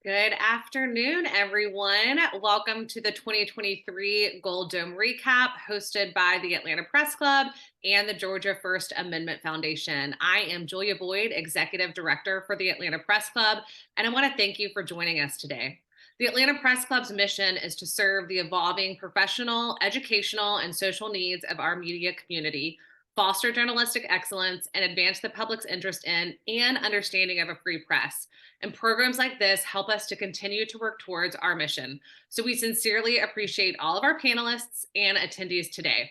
Good afternoon, everyone. Welcome to the 2023 Gold Dome Recap hosted by the Atlanta Press Club and the Georgia First Amendment Foundation. I am Julia Boyd, Executive Director for the Atlanta Press Club, and I want to thank you for joining us today. The Atlanta Press Club's mission is to serve the evolving professional, educational, and social needs of our media community, foster journalistic excellence, and advance the public's interest in and understanding of a free press. And programs like this help us to continue to work towards our mission. So we sincerely appreciate all of our panelists and attendees today.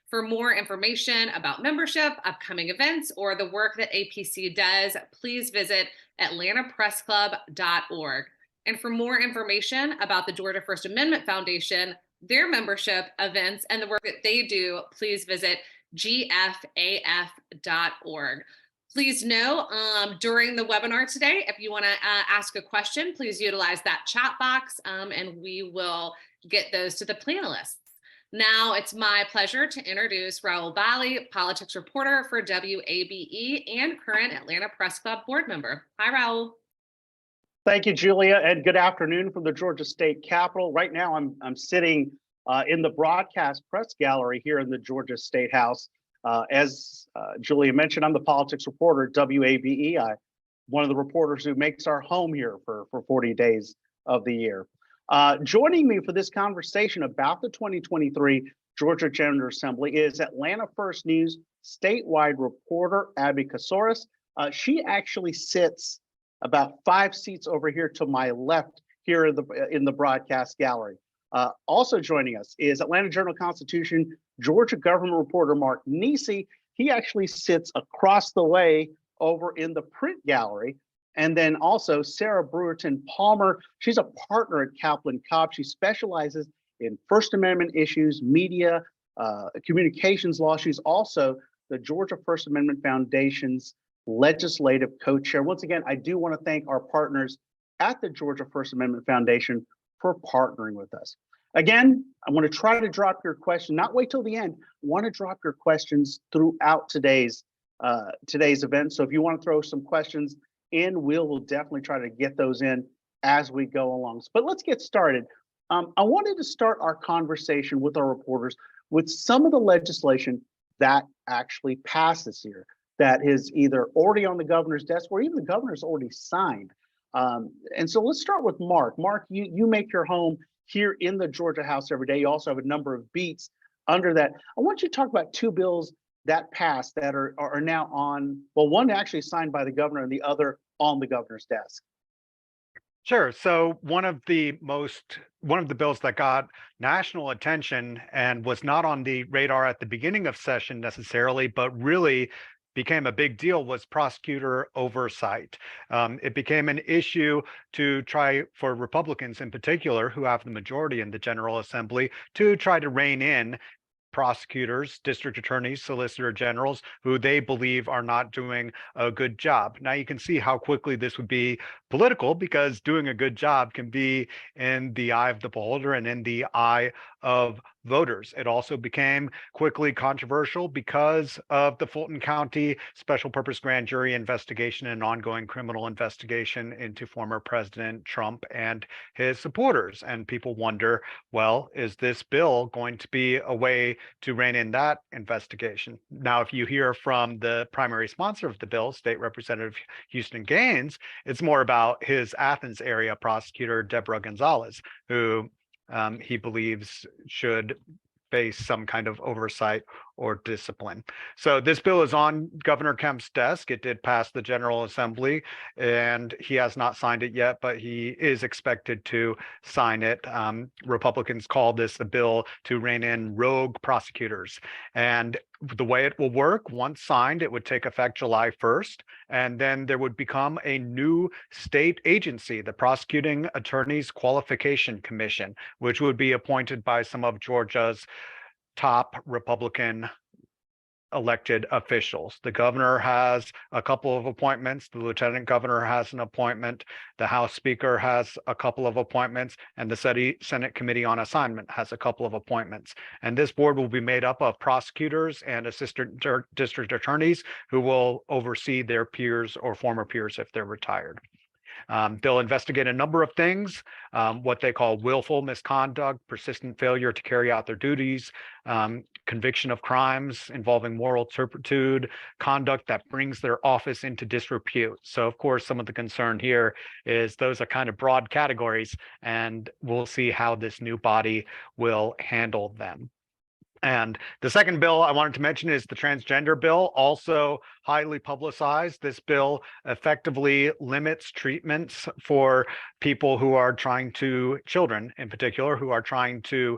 For more information about membership, upcoming events, or the work that APC does, please visit atlantapressclub.org. And for more information about the Georgia First Amendment Foundation, their membership, events, and the work that they do, please visit gfaf.org. Please know during the webinar today, if you want to ask a question, please utilize that chat box and we will get those to the panelists. Now it's my pleasure to introduce Rahul Bali, politics reporter for WABE and current Atlanta Press Club board member. Hi, Rahul. Thank you, Julia, and good afternoon from the Georgia State Capitol. Right now, I'm sitting in the broadcast press gallery here in the Georgia State House. As Julia mentioned, I'm the politics reporter at WABE. I'm one of the reporters who makes our home here for 40 days of the year. Joining me for this conversation about the 2023 Georgia General Assembly is Atlanta First News statewide reporter Abby Kousouris. She actually sits about 5 seats over here to my left here in the broadcast gallery. Also joining us is Atlanta Journal-Constitution Georgia government reporter Mark Niesse. He actually sits across the way over in the print gallery. And then also Sarah Brewerton-Palmer. She's a partner at Kaplan Cobb. She specializes in First Amendment issues, media, communications law. She's also the Georgia First Amendment Foundation's legislative co-chair. Once again, I do want to thank our partners at the Georgia First Amendment Foundation for partnering with us. Again, I want to try to drop your question, not wait till the end. I want to drop your questions throughout today's event. So if you want to throw some questions in, we'll definitely try to get those in as we go along. But let's get started. I wanted to start our conversation with our reporters with some of the legislation that actually passed this year, that is either already on the governor's desk or even the governor's already signed. And so let's start with Mark. Mark, you make your home here in the Georgia House every day. You also have a number of beats under that. I want you to talk about 2 bills that passed that are now on, well, one actually signed by the governor and the other on the governor's desk. Sure. So one of the bills that got national attention and was not on the radar at the beginning of session necessarily, but really became a big deal was prosecutor oversight. It became an issue to try for Republicans in particular, who have the majority in the General Assembly, to try to rein in prosecutors, district attorneys, solicitor generals, who they believe are not doing a good job. Now you can see how quickly this would be political, because doing a good job can be in the eye of the beholder and in the eye of voters. It also became quickly controversial because of the Fulton County special purpose grand jury investigation and ongoing criminal investigation into former President Trump and his supporters. And people wonder, well, is this bill going to be a way to rein in that investigation? Now, if you hear from the primary sponsor of the bill, State Representative Houston Gaines, it's more about his Athens area prosecutor, Deborah Gonzalez, who he believes should face some kind of oversight or discipline. So this bill is on Governor Kemp's desk. It did pass the General Assembly, and he has not signed it yet, but he is expected to sign it. Republicans call this a bill to rein in rogue prosecutors. And the way it will work, once signed, it would take effect July 1st, and then there would become a new state agency, the Prosecuting Attorneys Qualification Commission, which would be appointed by some of Georgia's top Republican elected officials. The governor has a couple of appointments, the lieutenant governor has an appointment, the House Speaker has a couple of appointments, and the Senate Committee on Assignment has a couple of appointments. And this board will be made up of prosecutors and assistant district attorneys who will oversee their peers or former peers if they're retired. They'll investigate a number of things, what they call willful misconduct, persistent failure to carry out their duties, conviction of crimes involving moral turpitude, conduct that brings their office into disrepute. So, of course, some of the concern here is those are kind of broad categories, and we'll see how this new body will handle them. And the second bill I wanted to mention is the transgender bill, also highly publicized. This bill effectively limits treatments for people who are trying to, children in particular, who are trying to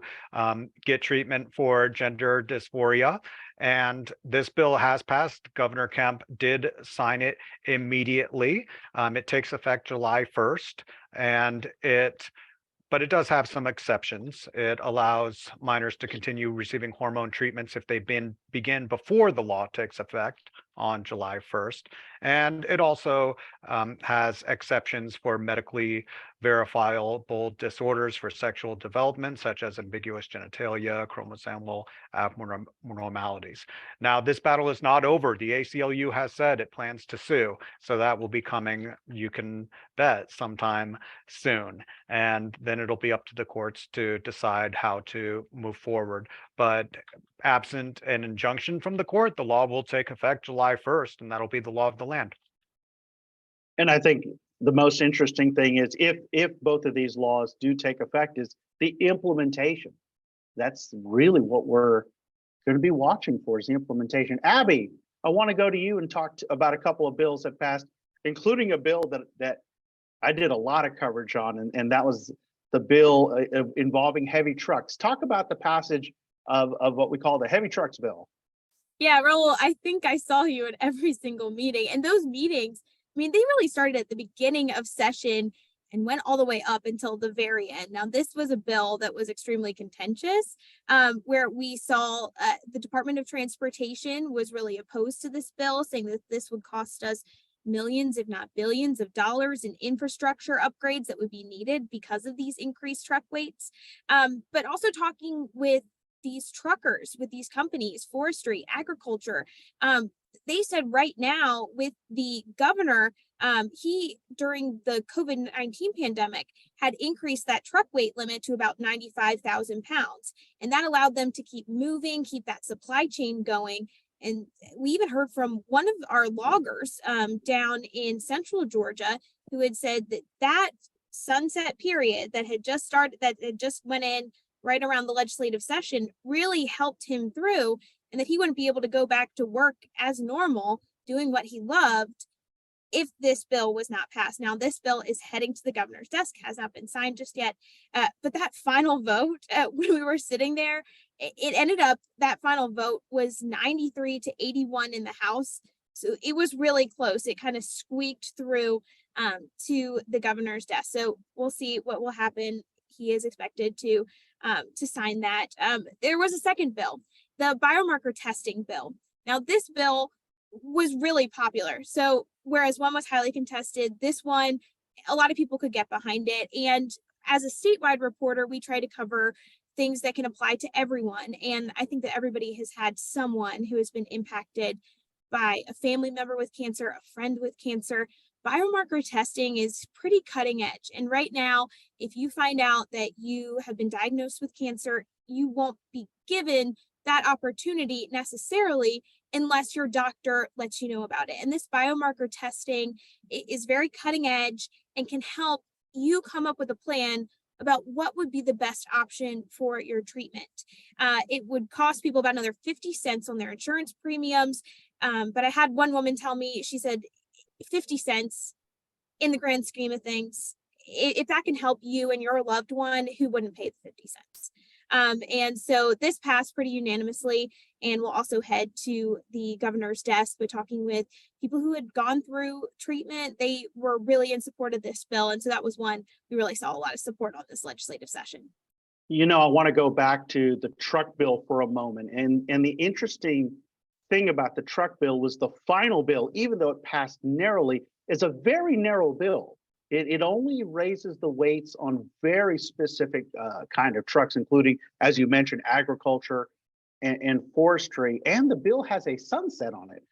get treatment for gender dysphoria. And this bill has passed. Governor Kemp did sign it immediately. It takes effect July 1st, and but it does have some exceptions. It allows minors to continue receiving hormone treatments if they begin before the law takes effect on July 1st. And it also has exceptions for medically verifiable disorders for sexual development, such as ambiguous genitalia, chromosomal abnormalities. Now, this battle is not over. The ACLU has said it plans to sue, so that will be coming, you can bet, sometime soon. And then it'll be up to the courts to decide how to move forward. But absent an injunction from the court, the law will take effect July 1st, and that'll be the law of the land. And I think the most interesting thing is if both of these laws do take effect is the implementation. That's really what we're going to be watching for, is the implementation. Abby, I want to go to you and talk about a couple of bills that passed, including a bill that I did a lot of coverage on, and that was the bill involving heavy trucks. Talk about the passage of what we call the heavy trucks bill. Yeah, Rahul, I think I saw you at every single meeting, and those meetings, I mean, they really started at the beginning of session and went all the way up until the very end. Now, this was a bill that was extremely contentious, where we saw the Department of Transportation was really opposed to this bill, saying that this would cost us millions, if not billions of dollars in infrastructure upgrades that would be needed because of these increased truck weights. But also talking with these truckers, with these companies, forestry, agriculture, they said right now with the governor, he, during the COVID-19 pandemic, had increased that truck weight limit to about 95,000 pounds. And that allowed them to keep moving, keep that supply chain going. And we even heard from one of our loggers down in central Georgia who had said that sunset period that had just started, that had just went in right around the legislative session, really helped him through, and that he wouldn't be able to go back to work as normal doing what he loved if this bill was not passed. Now, this bill is heading to the governor's desk, has not been signed just yet, but that final vote, when we were sitting there, it ended up, that final vote was 93 to 81 in the House. So it was really close. It kind of squeaked through to the governor's desk. So we'll see what will happen. He is expected to sign that. There was a second bill, the biomarker testing bill. Now, this bill was really popular. So whereas one was highly contested, this one, a lot of people could get behind it. And as a statewide reporter, we try to cover things that can apply to everyone. And I think that everybody has had someone who has been impacted by a family member with cancer, a friend with cancer. Biomarker testing is pretty cutting edge. And right now, if you find out that you have been diagnosed with cancer, you won't be given that opportunity necessarily unless your doctor lets you know about it. And this biomarker testing is very cutting edge and can help you come up with a plan about what would be the best option for your treatment. It would cost people about another 50 cents on their insurance premiums. But I had one woman tell me, she said, 50 cents in the grand scheme of things, if that can help you and your loved one, who wouldn't pay the 50 cents? And so this passed pretty unanimously, and we'll also head to the governor's desk. But talking with people who had gone through treatment, they were really in support of this bill. And so that was one we really saw a lot of support on this legislative session. You know, I want to go back to the truck bill for a moment. And the interesting thing about the truck bill was the final bill, even though it passed narrowly, is a very narrow bill. It only raises the weights on very specific kind of trucks, including, as you mentioned, agriculture and forestry. And the bill has a sunset on it.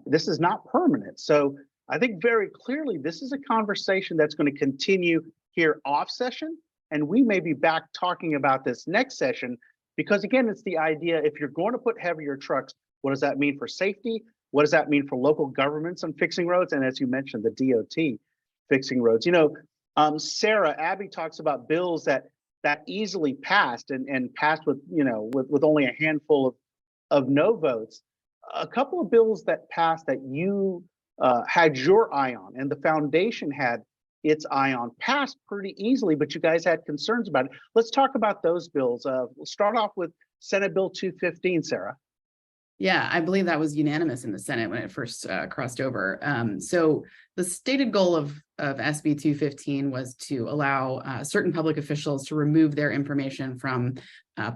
This is not permanent. So I think very clearly this is a conversation that's going to continue here off session, and we may be back talking about this next session, because again, it's the idea, if you're going to put heavier trucks, what does that mean for safety? What does that mean for local governments on fixing roads? And as you mentioned, the DOT fixing roads. Sarah, Abby talks about bills that easily passed and passed with, with only a handful of no votes. A couple of bills that passed that you had your eye on and the foundation had its eye on passed pretty easily, but you guys had concerns about it. Let's talk about those bills. We'll start off with Senate Bill 215, Sarah. Yeah, I believe that was unanimous in the Senate when it first crossed over. So the stated goal of SB 215 was to allow certain public officials to remove their information from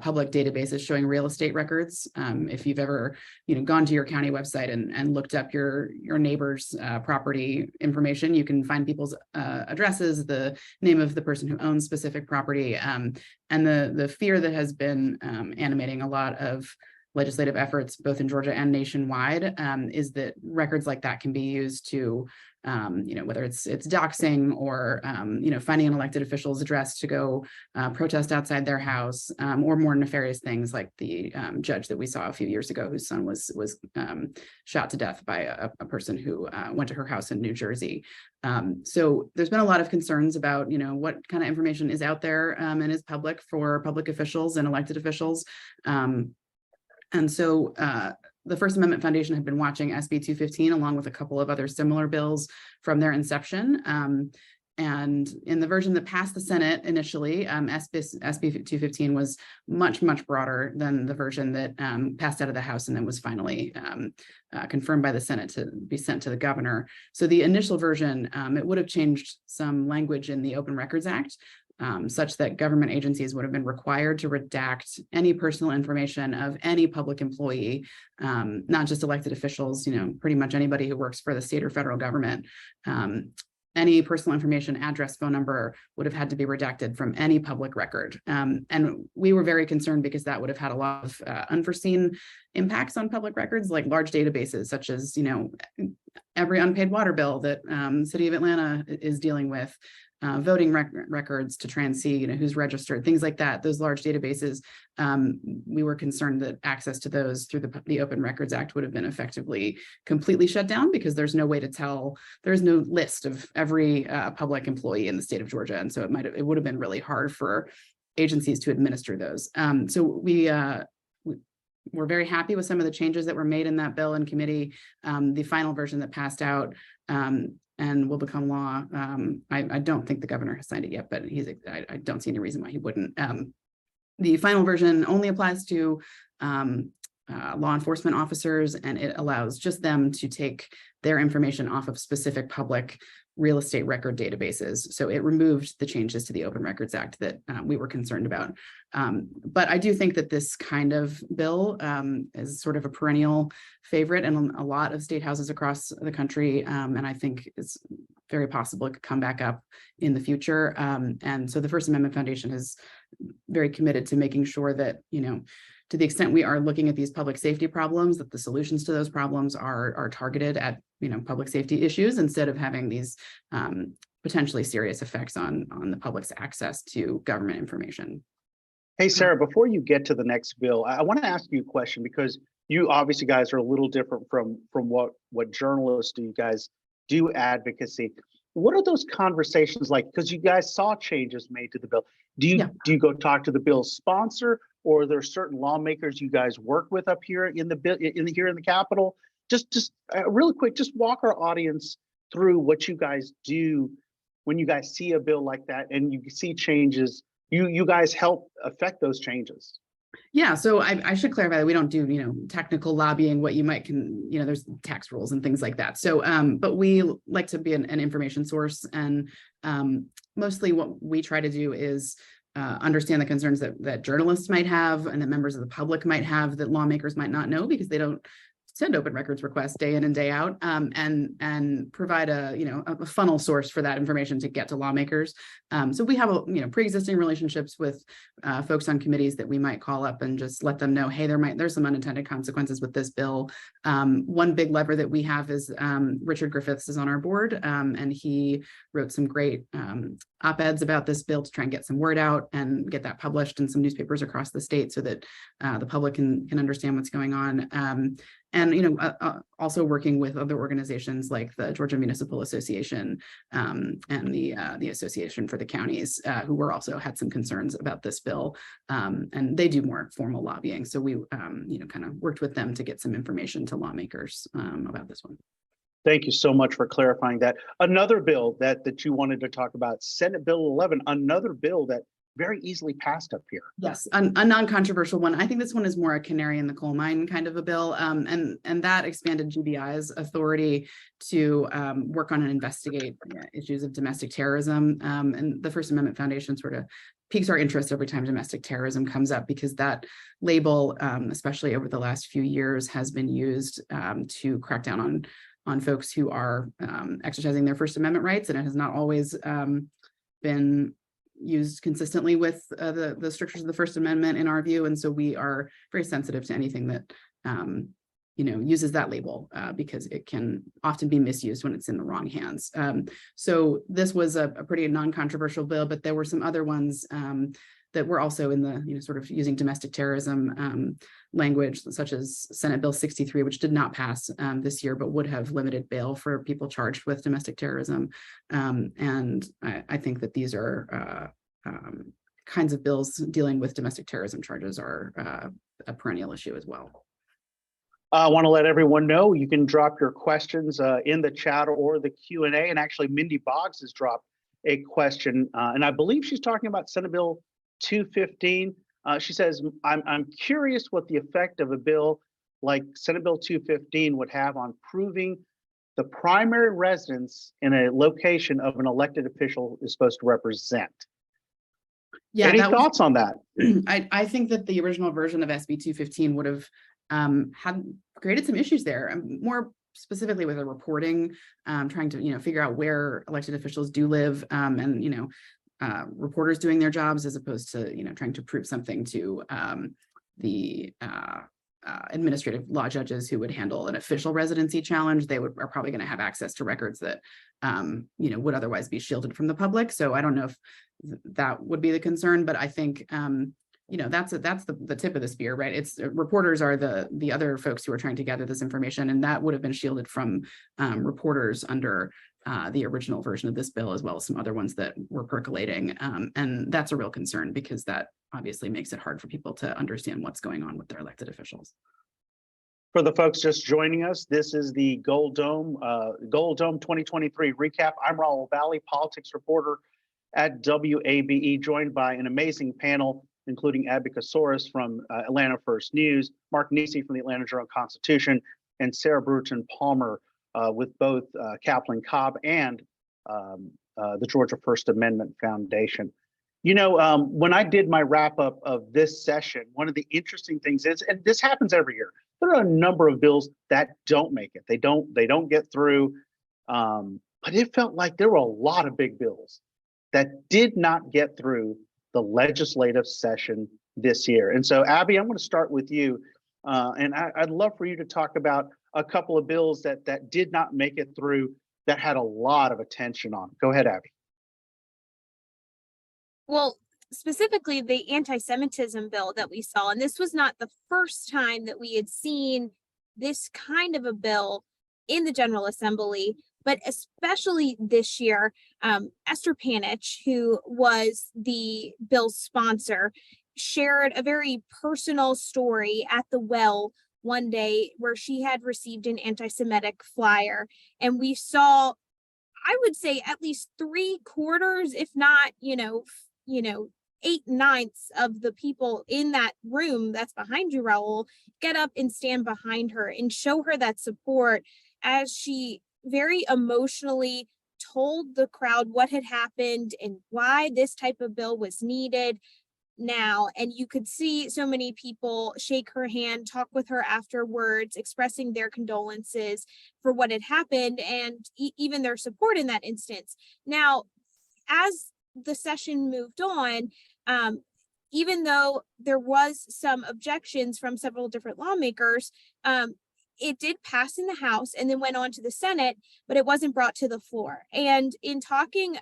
public databases showing real estate records. If you've ever, gone to your county website and looked up your neighbor's property information, you can find people's addresses, the name of the person who owns specific property, and the fear that has been animating a lot of legislative efforts, both in Georgia and nationwide, is that records like that can be used to, whether it's doxing or, finding an elected official's address to go protest outside their house, or more nefarious things like the judge that we saw a few years ago, whose son was shot to death by a person who went to her house in New Jersey. So there's been a lot of concerns about, what kind of information is out there and is public for public officials and elected officials. And so the First Amendment Foundation had been watching SB 215 along with a couple of other similar bills from their inception. And in the version that passed the Senate initially, SB 215 was much, much broader than the version that passed out of the House and then was finally confirmed by the Senate to be sent to the governor. So the initial version, it would have changed some language in the Open Records Act, such that government agencies would have been required to redact any personal information of any public employee, not just elected officials, pretty much anybody who works for the state or federal government. Any personal information, address, phone number would have had to be redacted from any public record. And we were very concerned because that would have had a lot of unforeseen impacts on public records, like large databases, such as, every unpaid water bill that City of Atlanta is dealing with, voting records to try and see, who's registered, things like that. Those large databases, we were concerned that access to those through the Open Records Act would have been effectively completely shut down, because there's no way to tell, there's no list of every public employee in the state of Georgia. And so it would have been really hard for agencies to administer those. So we're very happy with some of the changes that were made in that bill in committee. The final version that passed out and will become law. I don't think the governor has signed it yet, but I don't see any reason why he wouldn't. The final version only applies to law enforcement officers, and it allows just them to take their information off of specific public real estate record databases. So it removed the changes to the Open Records Act that we were concerned about. But I do think that this kind of bill is sort of a perennial favorite in a lot of state houses across the country. And I think it's very possible it could come back up in the future. And so the First Amendment Foundation is very committed to making sure that, to the extent we are looking at these public safety problems, that the solutions to those problems are targeted at, public safety issues, instead of having these potentially serious effects on the public's access to government information. Hey, Sarah, before you get to the next bill, I want to ask you a question, because you obviously guys are a little different from what journalists do. You guys do advocacy. What are those conversations like? Because you guys saw changes made to the bill. Do you go talk to the bill's sponsor, or are there certain lawmakers you guys work with up here in the bill here in the Capitol? Just really quick, just walk our audience through what you guys do when you guys see a bill like that and you see changes. You guys help affect those changes. Yeah, so I should clarify that we don't do, technical lobbying, what you might there's tax rules and things like that. So, but we like to be an information source, and mostly what we try to do is understand the concerns that journalists might have and that members of the public might have that lawmakers might not know, because they don't send open records requests day in and day out, and provide a funnel source for that information to get to lawmakers. So we have pre-existing relationships with folks on committees that we might call up and just let them know, hey, there's some unintended consequences with this bill. One big lever that we have is Richard Griffiths is on our board, and he wrote some great op-eds about this bill to try and get some word out and get that published in some newspapers across the state so that the public can understand what's going on. And also working with other organizations like the Georgia Municipal Association and the Association for the Counties, who were also had some concerns about this bill, and they do more formal lobbying. So we kind of worked with them to get some information to lawmakers about this one. Thank you so much for clarifying that. Another bill that you wanted to talk about, Senate Bill 11, another bill that very easily passed up here. Yes, a non-controversial one. I think this one is more a canary in the coal mine kind of a bill, and that expanded GBI's authority to work on and investigate issues of domestic terrorism. And the First Amendment Foundation sort of piques our interest every time domestic terrorism comes up, because that label, especially over the last few years, has been used to crack down on folks who are exercising their First Amendment rights, and it has not always been used consistently with the strictures of the First Amendment in our view. And so we are very sensitive to anything that uses that label, because it can often be misused when it's in the wrong hands. So this was a pretty non-controversial bill, but there were some other ones that were also in the sort of using domestic terrorism language, such as Senate Bill 63, which did not pass this year, but would have limited bail for people charged with domestic terrorism. And I think that these are kinds of bills dealing with domestic terrorism charges are a perennial issue as well. I want to let everyone know you can drop your questions in the chat or the Q&A. And actually, Mindy Boggs has dropped a question, and I believe she's talking about Senate Bill 215. She says, I'm curious what the effect of a bill like Senate Bill 215 would have on proving the primary residence in a location of an elected official is supposed to represent. Yeah, any thoughts on that? I think that the original version of SB 215 would have had created some issues there, more specifically with the reporting, trying to figure out where elected officials do live, and reporters doing their jobs, as opposed to trying to prove something to the administrative law judges who would handle an official residency challenge. They are probably going to have access to records that would otherwise be shielded from the public. So I don't know if that would be the concern, but I think that's the tip of the spear, right? It's reporters are the other folks who are trying to gather this information, and that would have been shielded from reporters under the original version of this bill, as well as some other ones that were percolating. And that's a real concern, because that obviously makes it hard for people to understand what's going on with their elected officials. For the folks just joining us, this is the Gold Dome 2023 recap. I'm Rahul, politics reporter at WABE, joined by an amazing panel, including Abby Kousouris from Atlanta First News, Mark Niesse from the Atlanta Journal-Constitution, and Sarah Brewerton-Palmer with both Kaplan Cobb and the Georgia First Amendment Foundation. When I did my wrap up of this session, one of the interesting things is, and this happens every year, there are a number of bills that don't make it. They don't get through. But it felt like there were a lot of big bills that did not get through the legislative session this year. And so, Abby, I'm going to start with you. And I'd love for you to talk about a couple of bills that did not make it through, that had a lot of attention on. Go ahead, Abby. Well, specifically the anti-Semitism bill that we saw, and this was not the first time that we had seen this kind of a bill in the General Assembly, but especially this year. Esther Panich, who was the bill's sponsor, shared a very personal story at the well one day where she had received an anti-Semitic flyer, and we saw, I would say, at least 3/4, if not 8/9 of the people in that room that's behind you, Rahul, get up and stand behind her and show her that support, as she very emotionally told the crowd what had happened and why this type of bill was needed. now, and you could see so many people shake her hand, talk with her afterwards, expressing their condolences for what had happened, and even their support in that instance. Now, as the session moved on, even though there was some objections from several different lawmakers, it did pass in the House and then went on to the Senate, but it wasn't brought to the floor. And in talking,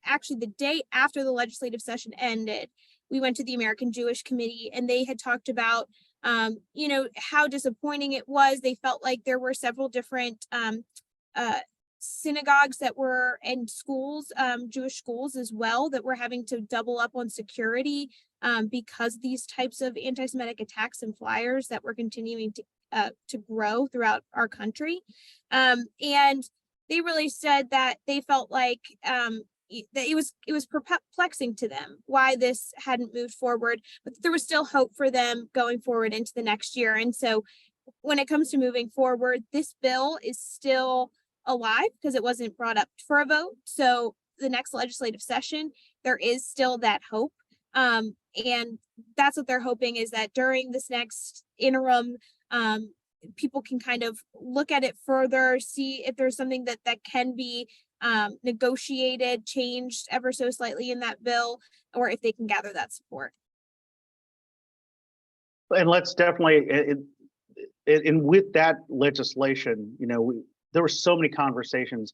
actually the day after the legislative session ended, we went to the American Jewish Committee, and they had talked about, you know, how disappointing it was. They felt like there were several different synagogues that were, and schools, Jewish schools as well, that were having to double up on security because these types of anti-Semitic attacks and flyers that were continuing to grow throughout our country. And they really said that they felt like that it was perplexing to them why this hadn't moved forward, but there was still hope for them going forward into the next year. And so when it comes to moving forward, this bill is still alive because it wasn't brought up for a vote. So the next legislative session, there is still that hope. And that's what they're hoping, is that during this next interim, people can kind of look at it further, see if there's something that can be negotiated, changed ever so slightly in that bill, or if they can gather that support. And let's definitely, and with that legislation, you know, there were so many conversations.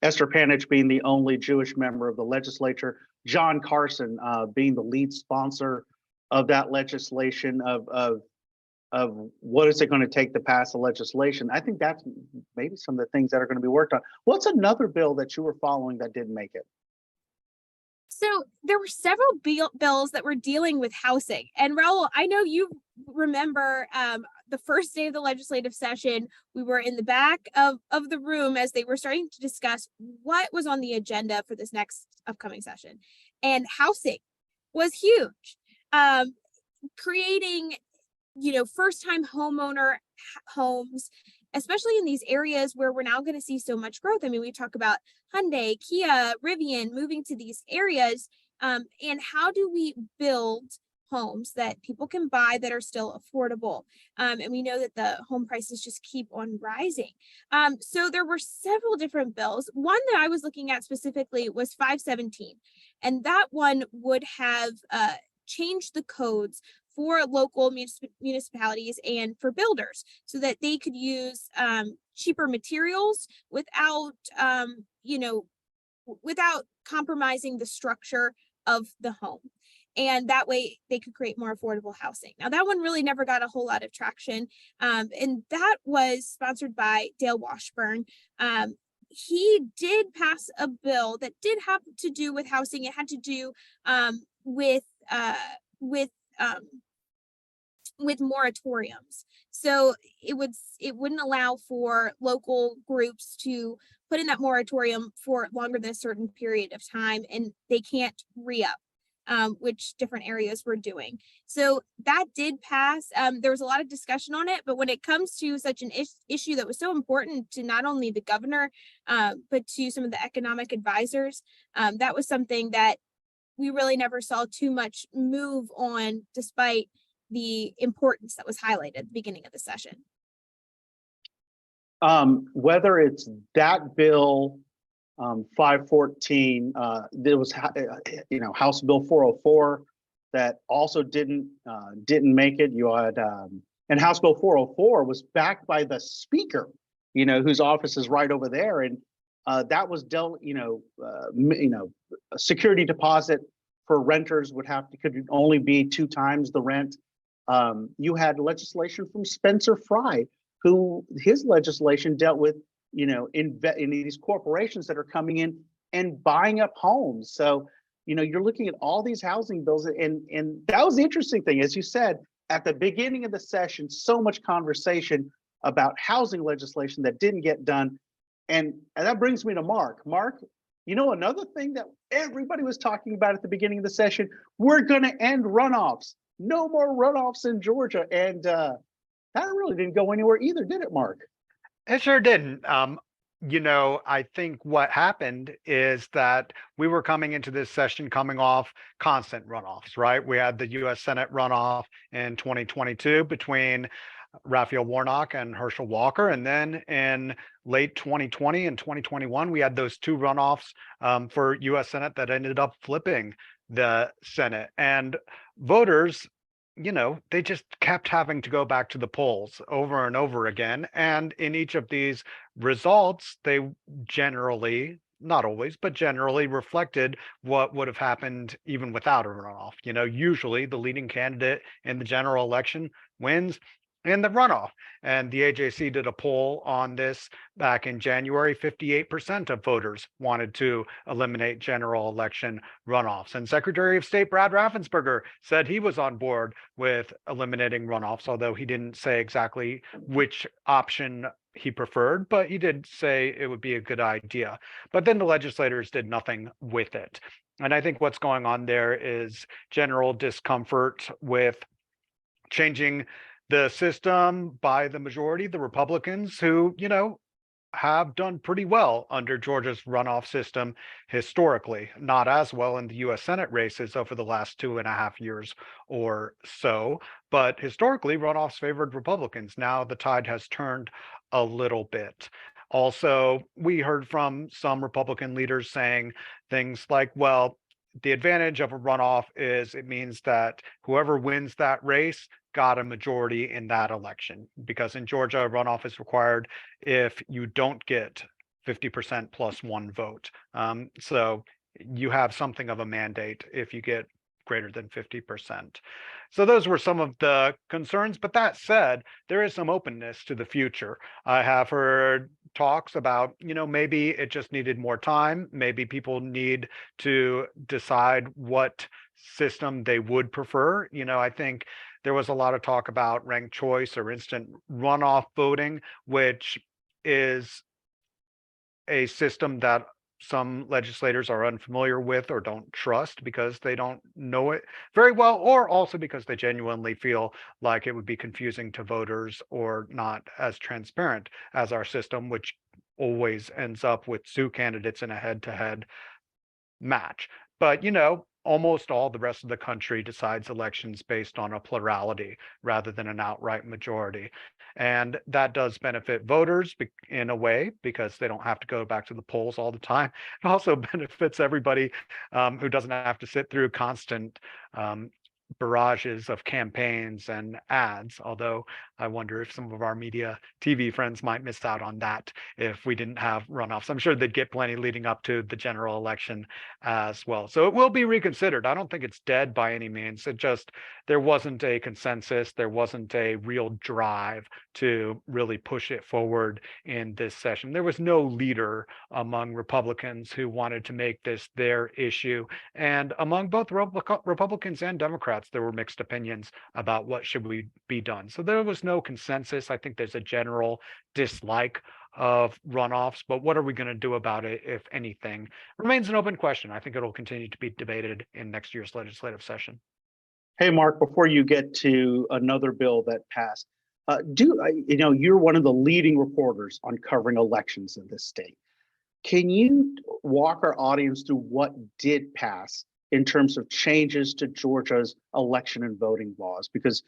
Esther Panich being the only Jewish member of the legislature, John Carson being the lead sponsor of that legislation, of what is it going to take to pass the legislation. I think that's maybe some of the things that are going to be worked on. What's another bill that you were following that didn't make it? So there were several bills that were dealing with housing. And Rahul, I know you remember the first day of the legislative session, we were in the back of the room as they were starting to discuss what was on the agenda for this next upcoming session. And housing was huge. Creating, you know, first-time homeowner homes, especially in these areas where we're now going to see so much growth. I mean, we talk about Hyundai, Kia, Rivian moving to these areas, and how do we build homes that people can buy that are still affordable? And we know that the home prices just keep on rising. So there were several different bills. One that I was looking at specifically was 517, and that one would have changed the codes for local municipalities and for builders so that they could use cheaper materials without, you know, without compromising the structure of the home. And that way they could create more affordable housing. Now that one really never got a whole lot of traction. And that was sponsored by Dale Washburn. He did pass a bill that did have to do with housing. It had to do with moratoriums. So it wouldn't allow for local groups to put in that moratorium for longer than a certain period of time, and they can't re-up, which different areas were doing. So that did pass. There was a lot of discussion on it, but when it comes to such an issue that was so important to not only the governor, but to some of the economic advisors, that was something that we really never saw too much move on, despite the importance that was highlighted at the beginning of the session. Whether it's that bill, 514, there was, you know, House Bill 404 that also didn't make it. You had, and House Bill 404 was backed by the Speaker, you know, whose office is right over there, and that was dealt, a security deposit for renters could only be 2 times the rent. You had legislation from Spencer Fry, who his legislation dealt with, you know, in these corporations that are coming in and buying up homes. So, you know, you're looking at all these housing bills, and that was the interesting thing. As you said, at the beginning of the session, so much conversation about housing legislation that didn't get done. And that brings me to Mark. Mark, you know, another thing that everybody was talking about at the beginning of the session, we're going to end runoffs. No more runoffs in Georgia. And that really didn't go anywhere either, did it, Mark? It sure didn't. I think what happened is that we were coming into this session coming off constant runoffs, right? We had the US Senate runoff in 2022 between Raphael Warnock and Herschel Walker. And then in late 2020 and 2021, we had those two runoffs for US Senate that ended up flipping the Senate. And voters, they just kept having to go back to the polls over and over again. And in each of these results, they generally, not always, but generally reflected what would have happened even without a runoff. Usually the leading candidate in the general election wins in the runoff. And the AJC did a poll on this back in January. 58% of voters wanted to eliminate general election runoffs. And Secretary of State Brad Raffensperger said he was on board with eliminating runoffs, although he didn't say exactly which option he preferred, but he did say it would be a good idea. But then the legislators did nothing with it. And I think what's going on there is general discomfort with changing the system by the majority, the Republicans, who, have done pretty well under Georgia's runoff system historically, not as well in the US Senate races over the last 2.5 years or so. But historically, runoffs favored Republicans. Now the tide has turned a little bit. Also, we heard from some Republican leaders saying things like, well, the advantage of a runoff is it means that whoever wins that race got a majority in that election, because in Georgia, a runoff is required if you don't get 50% plus one vote. So you have something of a mandate if you get greater than 50%. So those were some of the concerns. But that said, there is some openness to the future. I have heard talks about, maybe it just needed more time. Maybe people need to decide what system they would prefer. I think there was a lot of talk about ranked choice or instant runoff voting, which is a system that some legislators are unfamiliar with or don't trust because they don't know it very well, or also because they genuinely feel like it would be confusing to voters or not as transparent as our system, which always ends up with two candidates in a head-to-head match. But almost all the rest of the country decides elections based on a plurality rather than an outright majority. And that does benefit voters in a way because they don't have to go back to the polls all the time. It also benefits everybody who doesn't have to sit through constant barrages of campaigns and ads, although I wonder if some of our media TV friends might miss out on that if we didn't have runoffs. I'm sure they'd get plenty leading up to the general election as well. So it will be reconsidered. I don't think it's dead by any means. It just, there wasn't a consensus. There wasn't a real drive to really push it forward in this session. There was no leader among Republicans who wanted to make this their issue. And among both Republicans and Democrats, there were mixed opinions about what should be done. So there was no consensus. I think there's a general dislike of runoffs, but what are we going to do about it, if anything, remains an open question. I think it'll continue to be debated in next year's legislative session. Hey, Mark, before you get to another bill that passed, you're one of the leading reporters on covering elections in this state. Can you walk our audience through what did pass in terms of changes to Georgia's election and voting laws? Because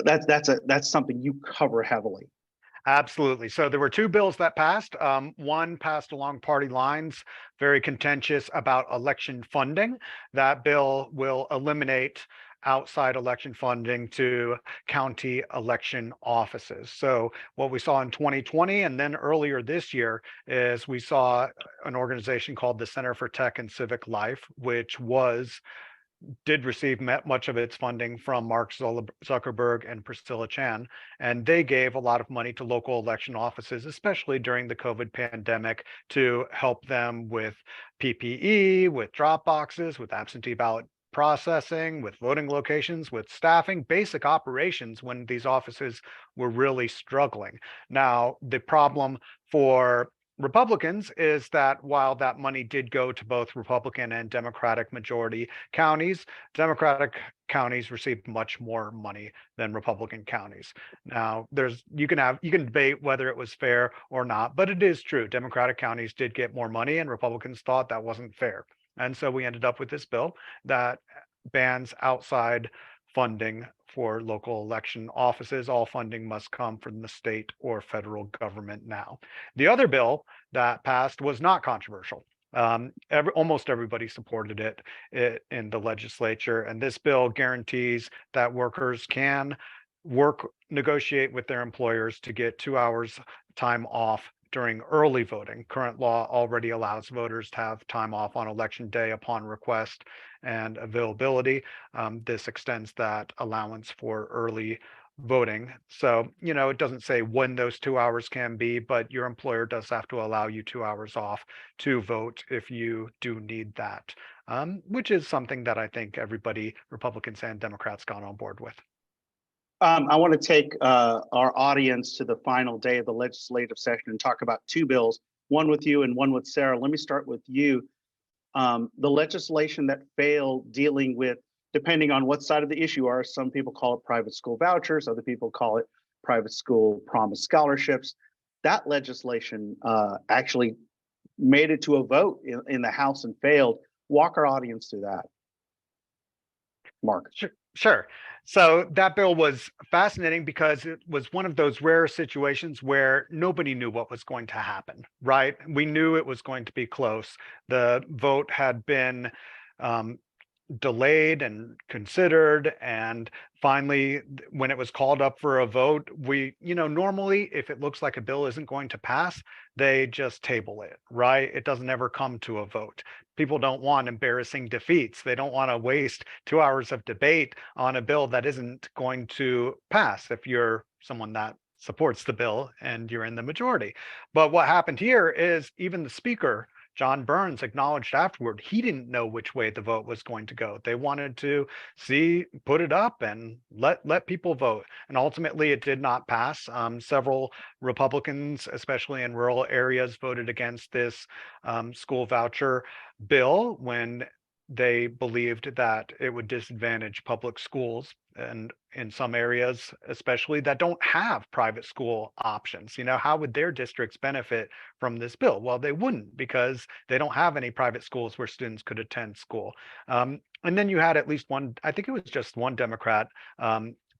that's something you cover heavily. Absolutely. So there were two bills that passed. One passed along party lines, very contentious about election funding. That bill will eliminate outside election funding to county election offices. So what we saw in 2020 and then earlier this year is we saw an organization called the Center for Tech and Civic Life, which did receive much of its funding from Mark Zuckerberg and Priscilla Chan, and they gave a lot of money to local election offices, especially during the COVID pandemic, to help them with PPE, with drop boxes, with absentee ballot processing, with voting locations, with staffing, basic operations when these offices were really struggling. Now, the problem for Republicans is that while that money did go to both Republican and Democratic majority counties, Democratic counties received much more money than Republican counties. Now, you can debate whether it was fair or not, but it is true. Democratic counties did get more money, and Republicans thought that wasn't fair. And so we ended up with this bill that bans outside funding for local election offices. All funding must come from the state or federal government now. The other bill that passed was not controversial. Almost everybody supported it in the legislature. And this bill guarantees that workers can negotiate with their employers to get 2 hours time off during early voting. Current law already allows voters to have time off on election day upon request and availability. This extends that allowance for early voting. So, it doesn't say when those 2 hours can be, but your employer does have to allow you 2 hours off to vote if you do need that, which is something that I think everybody, Republicans and Democrats, got on board with. I want to take our audience to the final day of the legislative session and talk about two bills, one with you and one with Sarah. Let me start with you. The legislation that failed dealing with, depending on what side of the issue are, some people call it private school vouchers, other people call it private school promise scholarships. That legislation actually made it to a vote in the House and failed. Walk our audience through that. Mark. Sure. So that bill was fascinating because it was one of those rare situations where nobody knew what was going to happen, right? We knew it was going to be close. The vote had been delayed and considered, and finally, when it was called up for a vote, normally if it looks like a bill isn't going to pass, they just table it, right? It doesn't ever come to a vote. People don't want embarrassing defeats. They don't want to waste 2 hours of debate on a bill that isn't going to pass if you're someone that supports the bill and you're in the majority. But what happened here is even the speaker, John Burns, acknowledged afterward he didn't know which way the vote was going to go. They wanted to put it up and let people vote. And ultimately it did not pass. Several Republicans, especially in rural areas, voted against this school voucher bill when they believed that it would disadvantage public schools, and in some areas especially that don't have private school options. How would their districts benefit from this bill? Well, they wouldn't, because they don't have any private schools where students could attend school. And then you had at least one, I think it was just one Democrat,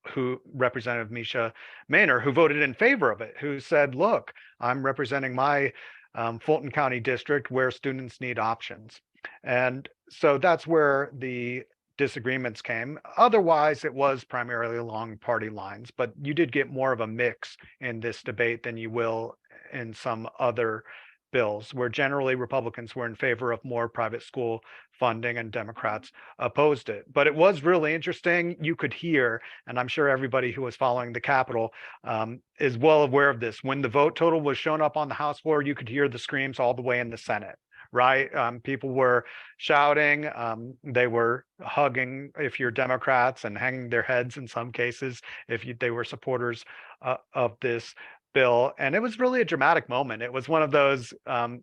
who Representative Misha Maynor, who voted in favor of it, who said, look, I'm representing my Fulton County district where students need options. And so that's where the disagreements came. Otherwise, it was primarily along party lines, but you did get more of a mix in this debate than you will in some other bills, where generally Republicans were in favor of more private school funding and Democrats opposed it. But it was really interesting. You could hear, and I'm sure everybody who was following the Capitol is well aware of this. When the vote total was shown up on the House floor, you could hear the screams all the way in the Senate. Right? People were shouting, they were hugging if you're Democrats, and hanging their heads in some cases if they were supporters of this bill. And it was really a dramatic moment. It was one of those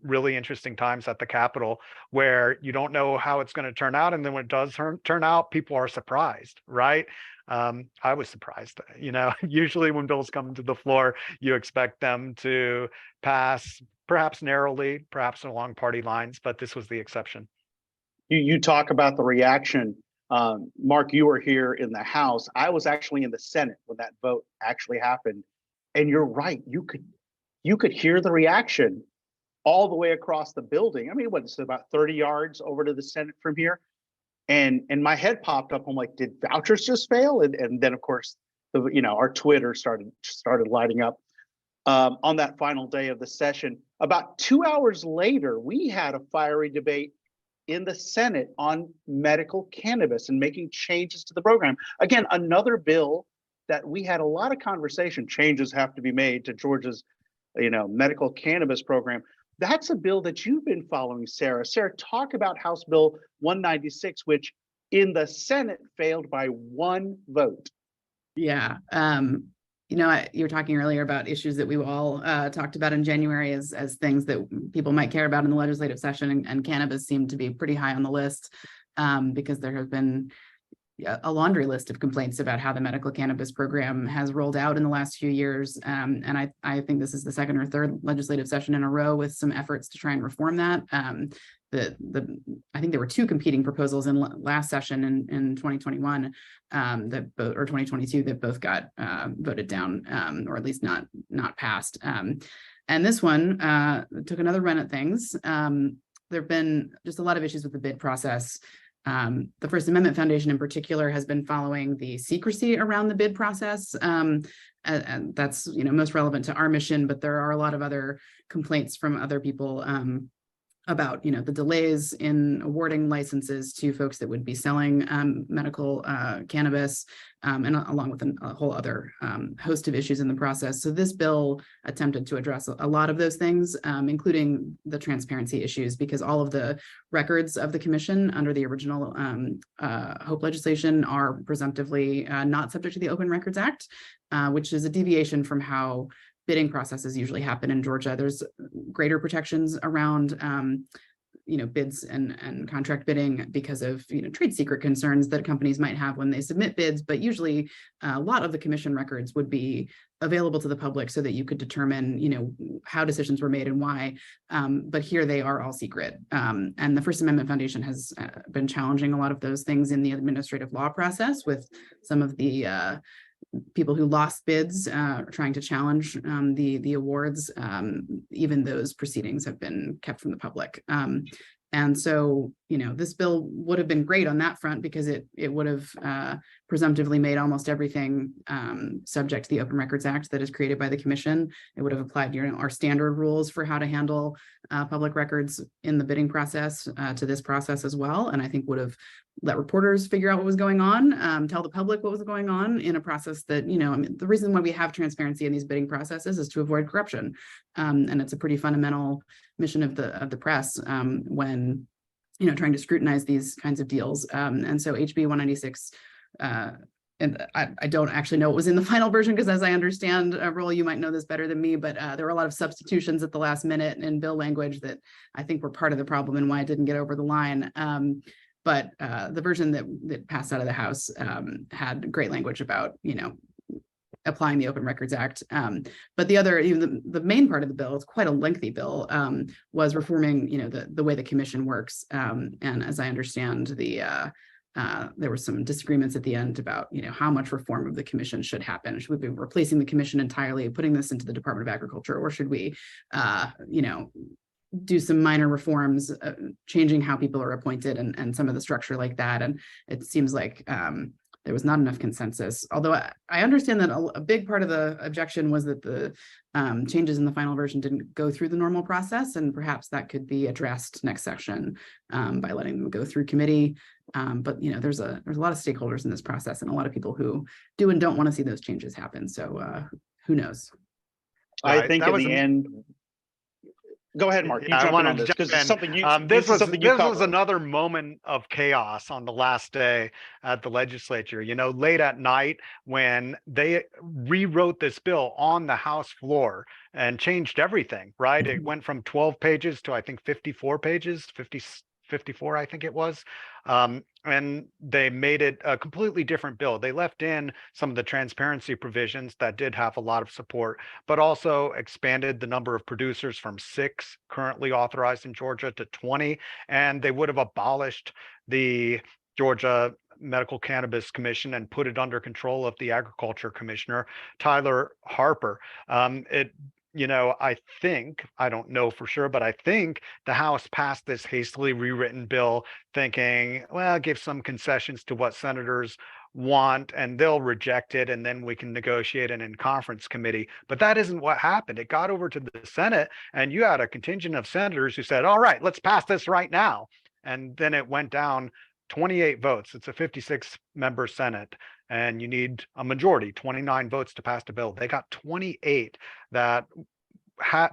really interesting times at the Capitol where you don't know how it's going to turn out. And then when it does turn out, people are surprised, right? I was surprised. Usually when bills come to the floor, you expect them to pass, perhaps narrowly, perhaps along party lines, but this was the exception. You talk about the reaction. Mark, you were here in the House. I was actually in the Senate when that vote actually happened. And you're right. You could hear the reaction all the way across the building. I mean, it's about 30 yards over to the Senate from here. And my head popped up. I'm like, did vouchers just fail? And then of course, our Twitter started lighting up on that final day of the session. About 2 hours later, we had a fiery debate in the Senate on medical cannabis and making changes to the program. Again, another bill that we had a lot of conversation. Changes have to be made to Georgia's, medical cannabis program. That's a bill that you've been following, Sarah. Sarah, talk about House Bill 196, which in the Senate failed by one vote. Yeah. you were talking earlier about issues that we all talked about in January as things that people might care about in the legislative session, and cannabis seemed to be pretty high on the list because there have been a laundry list of complaints about how the medical cannabis program has rolled out in the last few years. And I think this is the second or third legislative session in a row with some efforts to try and reform that. I think there were two competing proposals in last session in 2021 or 2022 that both got voted down or at least not passed. And this one took another run at things. There have been just a lot of issues with the bid process. The First Amendment Foundation in particular has been following the secrecy around the bid process. And that's most relevant to our mission, but there are a lot of other complaints from other people about the delays in awarding licenses to folks that would be selling medical cannabis, and along with a whole other host of issues in the process. So this bill attempted to address a lot of those things, including the transparency issues, because all of the records of the commission under the original HOPE legislation are presumptively not subject to the Open Records Act, which is a deviation from how bidding processes usually happen in Georgia. There's greater protections around bids and contract bidding because of trade secret concerns that companies might have when they submit bids, but usually a lot of the commission records would be available to the public so that you could determine how decisions were made and why, but here they are all secret. And the First Amendment Foundation has been challenging a lot of those things in the administrative law process with some of the people who lost bids trying to challenge the awards. Even those proceedings have been kept from the public. And so, this bill would have been great on that front because it would have presumptively made almost everything subject to the Open Records Act that is created by the commission. It would have applied our standard rules for how to handle public records in the bidding process to this process as well. And I think would have let reporters figure out what was going on, tell the public what was going on in a process that, the reason why we have transparency in these bidding processes is to avoid corruption. And it's a pretty fundamental mission of the press when, trying to scrutinize these kinds of deals. And so HB 196, and I don't actually know what was in the final version, because as I understand, Rahul, you might know this better than me, but there were a lot of substitutions at the last minute in bill language that I think were part of the problem and why it didn't get over the line. But the version that passed out of the House had great language about, applying the Open Records Act. But the other, the main part of the bill, it's quite a lengthy bill, was reforming, the way the commission works. And as I understand, there were some disagreements at the end about, how much reform of the commission should happen. Should we be replacing the commission entirely, putting this into the Department of Agriculture, or should we, do some minor reforms, changing how people are appointed and some of the structure like that. And it seems like there was not enough consensus. Although I understand that a big part of the objection was that the changes in the final version didn't go through the normal process, and perhaps that could be addressed next session by letting them go through committee. But there's a lot of stakeholders in this process and a lot of people who do and don't want to see those changes happen. So who knows? I think in the end. Go ahead, Mark. You jump in on this because it's something you. This was another moment of chaos on the last day at the legislature. Late at night when they rewrote this bill on the House floor and changed everything. Right, it went from 12 pages to I think 54 pages, 54, I think it was. And they made it a completely different bill. They left in some of the transparency provisions that did have a lot of support, but also expanded the number of producers from 6 currently authorized in Georgia to 20. And they would have abolished the Georgia Medical Cannabis Commission and put it under control of the Agriculture Commissioner, Tyler Harper. I don't know for sure, but I think the House passed this hastily rewritten bill thinking, well, give some concessions to what senators want and they'll reject it and then we can negotiate it in conference committee. But that isn't what happened. It got over to the Senate and you had a contingent of senators who said, all right, let's pass this right now. And then it went down 28 votes. It's a 56-member Senate. And you need a majority, 29 votes to pass the bill. They got 28 that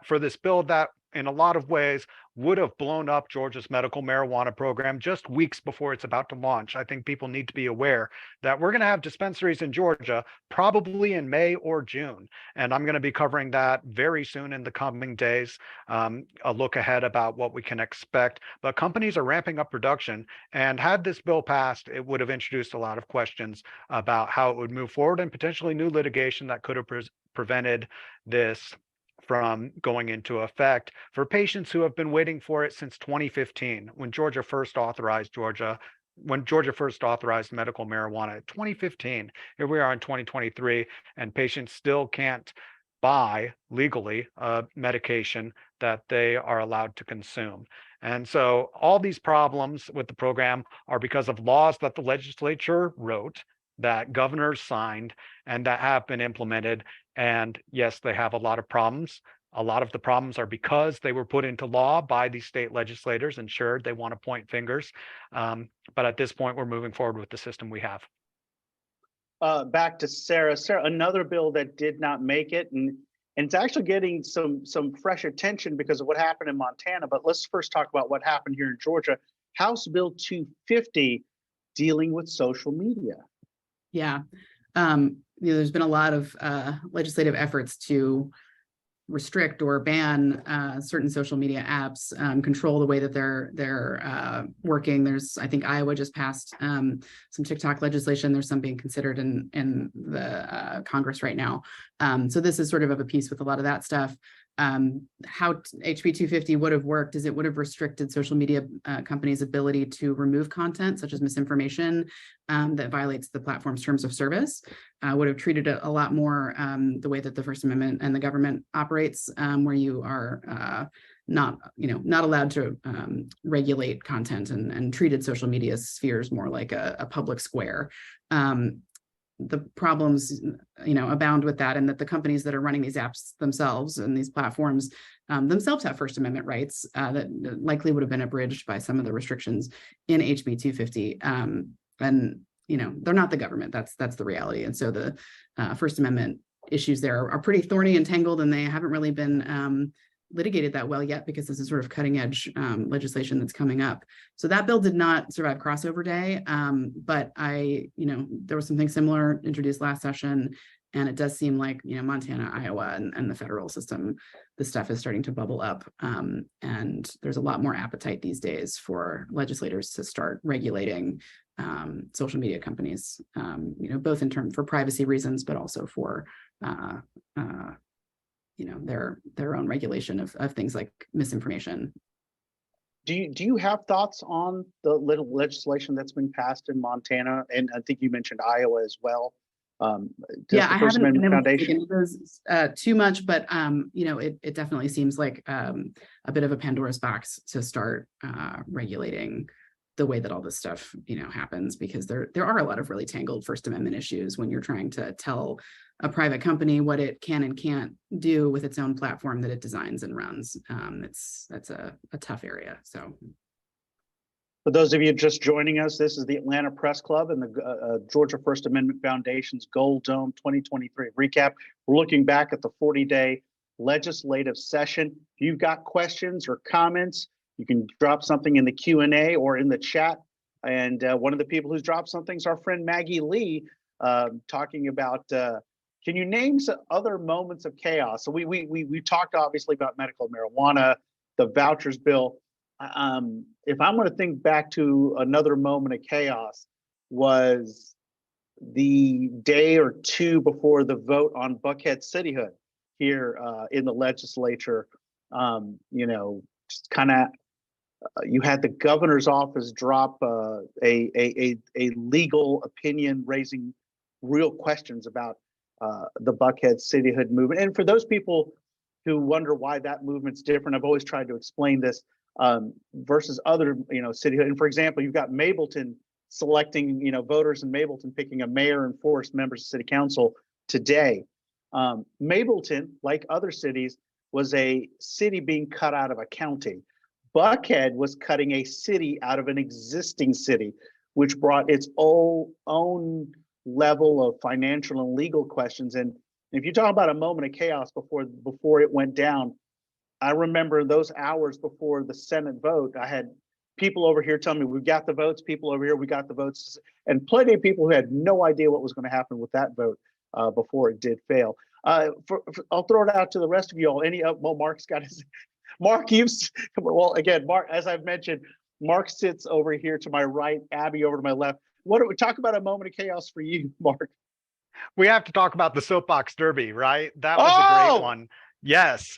for this bill that in a lot of ways would have blown up Georgia's medical marijuana program just weeks before it's about to launch. I think people need to be aware that we're going to have dispensaries in Georgia probably in May or June. And I'm going to be covering that very soon in the coming days, a look ahead about what we can expect. But companies are ramping up production, and had this bill passed, it would have introduced a lot of questions about how it would move forward and potentially new litigation that could have prevented this from going into effect for patients who have been waiting for it since 2015, when Georgia first authorized medical marijuana in 2015. Here we are in 2023, and patients still can't buy legally a medication that they are allowed to consume. And so all these problems with the program are because of laws that the legislature wrote, that governors signed, and that have been implemented. And yes, they have a lot of problems. A lot of the problems are because they were put into law by these state legislators, and sure, they want to point fingers. But at this point, we're moving forward with the system we have. Back to Sarah. Sarah, another bill that did not make it, and it's actually getting some fresh attention because of what happened in Montana. But let's first talk about what happened here in Georgia. House Bill 250, dealing with social media. Yeah, there's been a lot of legislative efforts to restrict or ban certain social media apps, control the way that they're working. I think Iowa just passed some TikTok legislation. There's some being considered in the Congress right now. So this is sort of a piece with a lot of that stuff. How HB 250 would have worked is it would have restricted social media companies' ability to remove content such as misinformation that violates the platform's terms of service. Would have treated it a lot more the way that the First Amendment and the government operates, where you are not allowed to regulate content, and treated social media spheres more like a public square. The problems, abound with that, and that the companies that are running these apps themselves and these platforms themselves have First Amendment rights that likely would have been abridged by some of the restrictions in HB 250. And they're not the government. That's the reality. And so the First Amendment issues there are pretty thorny and tangled, and they haven't really been litigated that well yet, because this is sort of cutting edge legislation that's coming up. So that bill did not survive crossover day, but there was something similar introduced last session, and it does seem like Montana, Iowa, and the federal system, this stuff is starting to bubble up, and there's a lot more appetite these days for legislators to start regulating social media companies, both in terms for privacy reasons, but also for their own regulation of things like misinformation. Do you have thoughts on the little legislation that's been passed in Montana, and I think you mentioned Iowa as well? Yeah, I haven't been able to dig into those too much, but it definitely seems like a bit of a Pandora's box to start regulating the way that all this stuff happens, because there are a lot of really tangled First Amendment issues when you're trying to tell a private company what it can and can't do with its own platform that it designs and runs. That's a tough area. So, for those of you just joining us, this is the Atlanta Press Club and the Georgia First Amendment Foundation's Gold Dome 2023 recap. We're looking back at the 40-day legislative session. If you've got questions or comments, you can drop something in the Q&A or in the chat. And one of the people who's dropped something is our friend Maggie Lee, talking about, can you name some other moments of chaos? So we talked obviously about medical marijuana, the vouchers bill. If I'm going to think back to another moment of chaos, was the day or two before the vote on Buckhead cityhood here in the legislature. Just kind of, you had the governor's office drop a legal opinion raising real questions about the Buckhead cityhood movement. And for those people who wonder why that movement's different, I've always tried to explain this versus other, cityhood. And for example, you've got Mableton selecting, voters in Mableton picking a mayor and 4 members of city council today. Mableton, like other cities, was a city being cut out of a county. Buckhead was cutting a city out of an existing city, which brought its own level of financial and legal questions. And if you talk about a moment of chaos before it went down, I remember those hours before the Senate vote, I had people over here telling me, we got the votes, people over here, we got the votes, and plenty of people who had no idea what was going to happen with that vote before it did fail. I'll throw it out to the rest of you all. Well, Mark's got his, Mark, well, again, Mark, as I've mentioned, Mark sits over here to my right, Abby over to my left. What do we talk about a moment of chaos for you, Mark? We have to talk about the soapbox derby, right? That was a great one. Yes.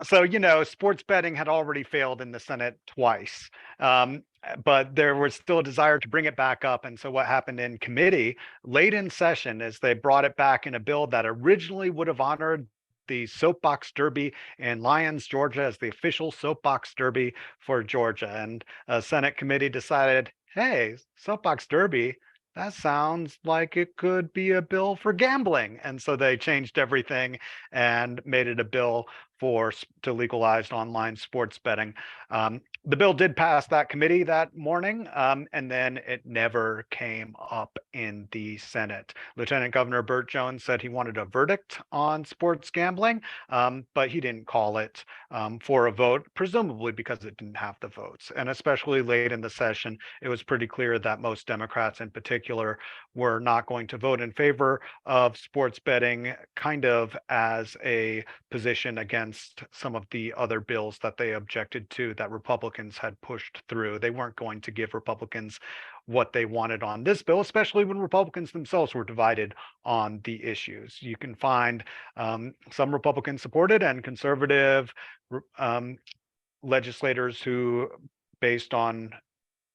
So, you know, sports betting had already failed in the Senate twice, but there was still a desire to bring it back up. And so what happened in committee late in session is they brought it back in a bill that originally would have honored the soapbox derby in Lyons, Georgia, as the official soapbox derby for Georgia. And a Senate committee decided, hey, soapbox derby, that sounds like it could be a bill for gambling. And so they changed everything and made it a bill to legalize online sports betting. The bill did pass that committee that morning, and then it never came up in the Senate. Lieutenant Governor Burt Jones said he wanted a verdict on sports gambling, but he didn't call it for a vote, presumably because it didn't have the votes. And especially late in the session, it was pretty clear that most Democrats in particular were not going to vote in favor of sports betting, kind of as a position against some of the other bills that they objected to that Republicans had pushed through. They weren't going to give Republicans what they wanted on this bill, especially when Republicans themselves were divided on the issues. You can find some Republicans supported and conservative legislators who, based on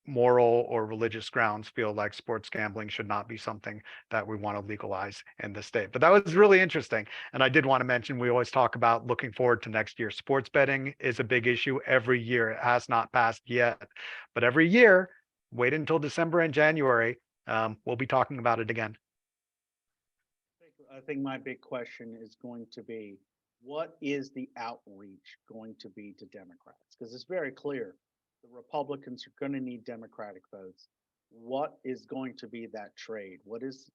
moral or religious grounds, feel like sports gambling should not be something that we want to legalize in the state. But that was really interesting. And I did want to mention, we always talk about looking forward to next year. Sports betting is a big issue every year. It has not passed yet, but every year, wait until December and January, we'll be talking about it again. I think my big question is going to be, what is the outreach going to be to Democrats? Because it's very clear the Republicans are going to need Democratic votes. What is going to be that trade? What is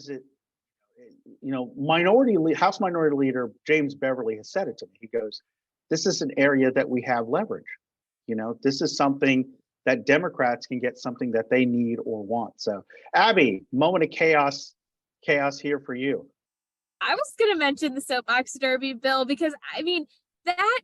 it? You know, House Minority Leader James Beverly has said it to me. He goes, this is an area that we have leverage. You know, this is something that Democrats can get something that they need or want. So, Abby, moment of chaos here for you. I was going to mention the soapbox derby bill because I mean, that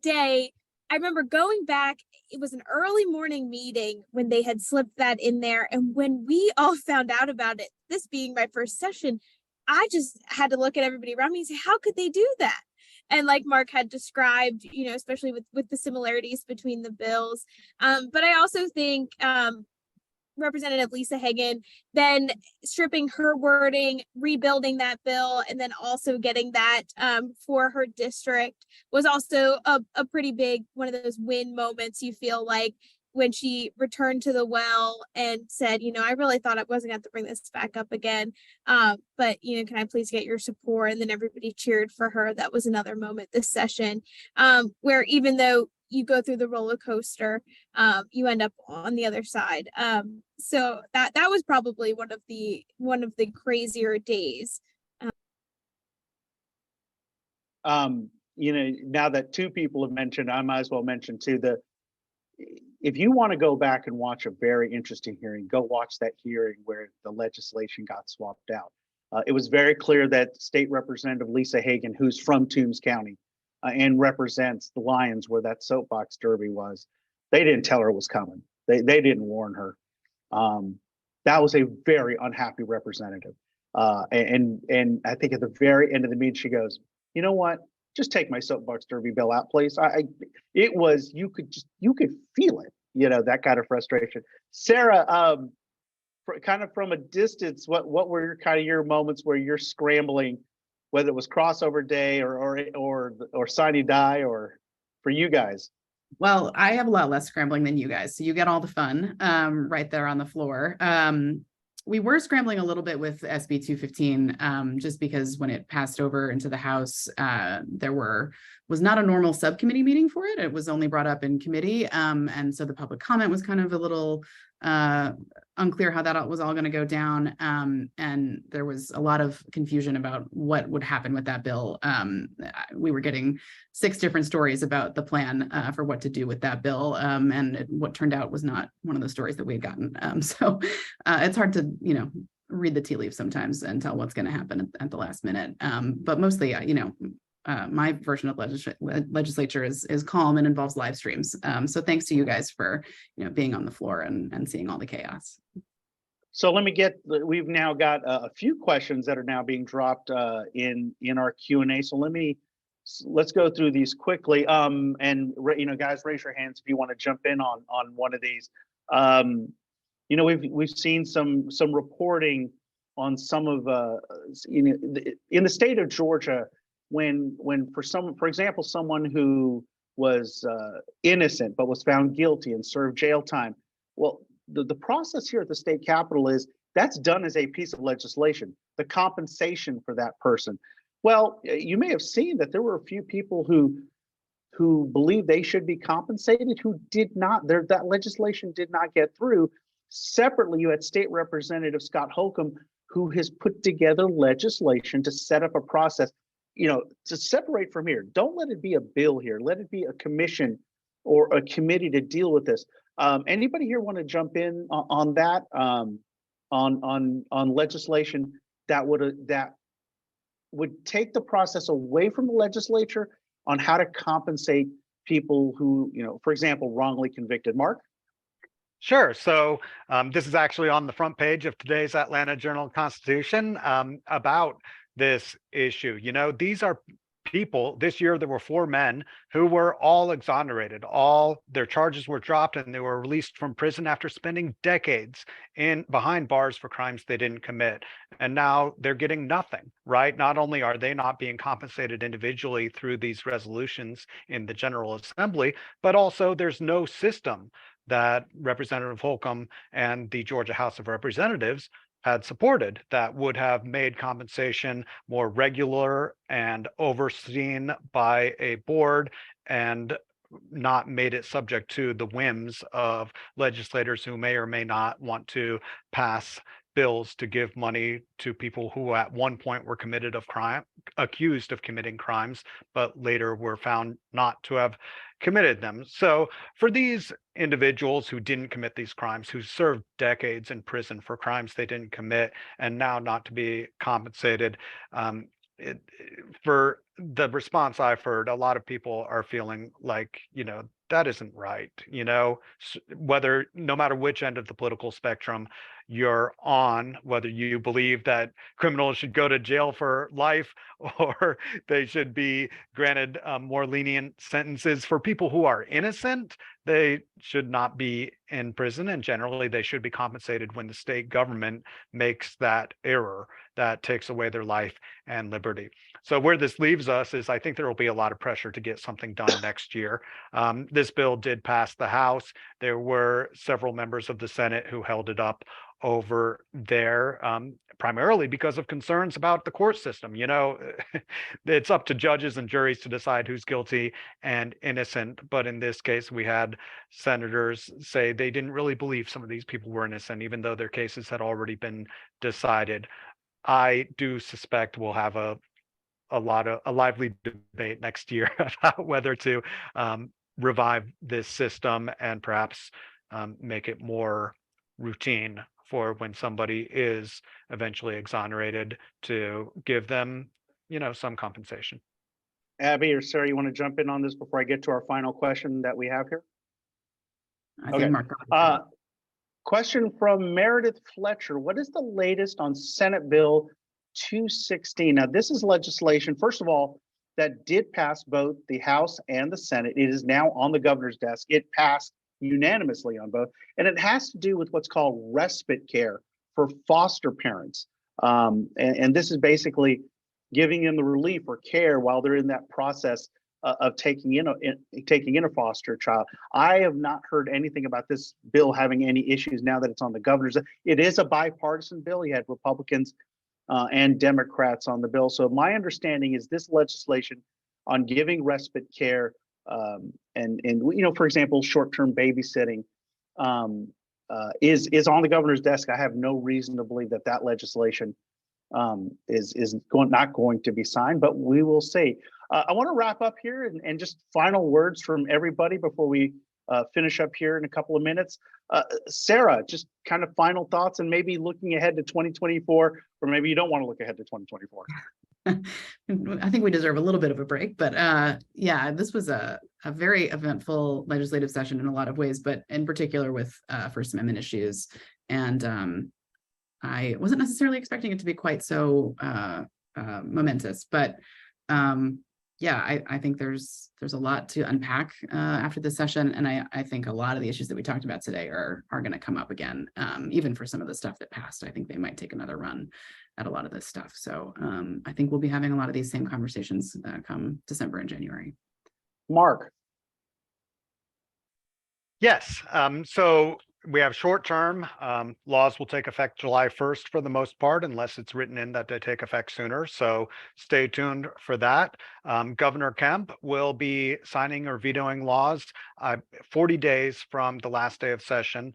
day, I remember going back, it was an early morning meeting when they had slipped that in there. And when we all found out about it, this being my first session, I just had to look at everybody around me and say, how could they do that? And like Mark had described, you know, especially with the similarities between the bills. But I also think Representative Lisa Hagan then stripping her wording, rebuilding that bill, and then also getting that for her district was also a pretty big one of those win moments. You feel like when she returned to the well and said, you know, I really thought I wasn't going to bring this back up again, but you know, can I please get your support? And then everybody cheered for her. That was another moment this session where even though you go through the roller coaster, you end up on the other side. So that was probably one of the crazier days. You know, now that two people have mentioned, I might as well mention too, if you want to go back and watch a very interesting hearing, go watch that hearing where the legislation got swapped out. It was very clear that State Representative Lisa Hagan, who's from Toombs County, and represents the Lions where that soapbox derby was, they didn't tell her it was coming. They didn't warn her. That was a very unhappy representative. And I think at the very end of the meeting, she goes, you know what? Just take my soapbox derby bill out, please. It was, you could feel it, you know, that kind of frustration. Sarah, kind of from a distance, what were kind of your moments where you're scrambling, whether it was crossover day or sine die, or for you guys? Well, I have a lot less scrambling than you guys, so you get all the fun right there on the floor. We were scrambling a little bit with SB 215 just because when it passed over into the House, there was not a normal subcommittee meeting for it. It was only brought up in committee. And so the public comment was kind of a little unclear how that was all going to go down. And there was a lot of confusion about what would happen with that bill. We were getting 6 different stories about the plan for what to do with that bill. And what turned out was not one of the stories that we had gotten. So it's hard to, read the tea leaves sometimes and tell what's going to happen at the last minute. But mostly, my version of legislature is calm and involves live streams. So thanks to you guys for being on the floor and seeing all the chaos. So we've now got a few questions that are now being dropped in our Q&A. So let's go through these quickly. And guys, raise your hands if you want to jump in on one of these. We've seen some reporting on some of in the state of Georgia, when for example, someone who was innocent but was found guilty and served jail time. Well, the process here at the state capitol is that's done as a piece of legislation, the compensation for that person. Well, you may have seen that there were a few people who believe they should be compensated who did not. That legislation did not get through. Separately, you had State Representative Scott Holcomb, who has put together legislation to set up a process, to separate from here. Don't let it be a bill here. Let it be a commission or a committee to deal with this. Anybody here want to jump in on that, on legislation that would take the process away from the legislature on how to compensate people who, for example, wrongly convicted? Mark? Sure. So this is actually on the front page of today's Atlanta Journal-Constitution about this issue. These are people. This year there were 4 men who were all exonerated. All their charges were dropped and they were released from prison after spending decades behind bars for crimes they didn't commit. And now they're getting nothing, right? Not only are they not being compensated individually through these resolutions in the General Assembly, but also there's no system that Representative Holcomb and the Georgia House of Representatives had supported that would have made compensation more regular and overseen by a board and not made it subject to the whims of legislators who may or may not want to pass bills to give money to people who at one point were accused of committing crimes, but later were found not to have committed them. So for these individuals who didn't commit these crimes, who served decades in prison for crimes they didn't commit, and now not to be compensated, for the response I've heard, a lot of people are feeling like, that isn't right. Whether, no matter which end of the political spectrum you're on, whether you believe that criminals should go to jail for life or they should be granted more lenient sentences. For people who are innocent, they should not be in prison, and generally they should be compensated when the state government makes that error that takes away their life and liberty. So where this leaves us is I think there will be a lot of pressure to get something done next year. This bill did pass the House. There were several members of the Senate who held it up over there, primarily because of concerns about the court system. It's up to judges and juries to decide who's guilty and innocent. But in this case, we had senators say they didn't really believe some of these people were innocent, even though their cases had already been decided. I do suspect we'll have a lively debate next year about whether to revive this system and perhaps make it more routine for when somebody is eventually exonerated to give them, some compensation. Abby or Sarah, you want to jump in on this before I get to our final question that we have here? I think Mark. Question from Meredith Fletcher. What is the latest on Senate Bill 216? Now, this is legislation, first of all, that did pass both the House and the Senate. It is now on the governor's desk. It passed unanimously on both, and it has to do with what's called respite care for foster parents. And this is basically giving them the relief or care while they're in that process of taking in a foster child. I have not heard anything about this bill having any issues now that it's on the governor's. It is a bipartisan bill. You had Republicans and Democrats on the bill. So my understanding is this legislation on giving respite care and for example, short-term babysitting is on the governor's desk. I have no reason to believe that that legislation is not going to be signed, but we will see. I want to wrap up here and just final words from everybody before we finish up here in a couple of minutes. Sarah, just kind of final thoughts and maybe looking ahead to 2024, or maybe you don't want to look ahead to 2024. I think we deserve a little bit of a break, but yeah, this was a very eventful legislative session in a lot of ways, but in particular with First Amendment issues. And I wasn't necessarily expecting it to be quite so momentous, but yeah, I think there's a lot to unpack after this session, and I think a lot of the issues that we talked about today are going to come up again, even for some of the stuff that passed. I think they might take another run at a lot of this stuff. So I think we'll be having a lot of these same conversations come December and January. Mark. Yes. So we have short-term laws will take effect July 1st for the most part, unless it's written in that they take effect sooner. So stay tuned for that. Governor Kemp will be signing or vetoing laws 40 days from the last day of session.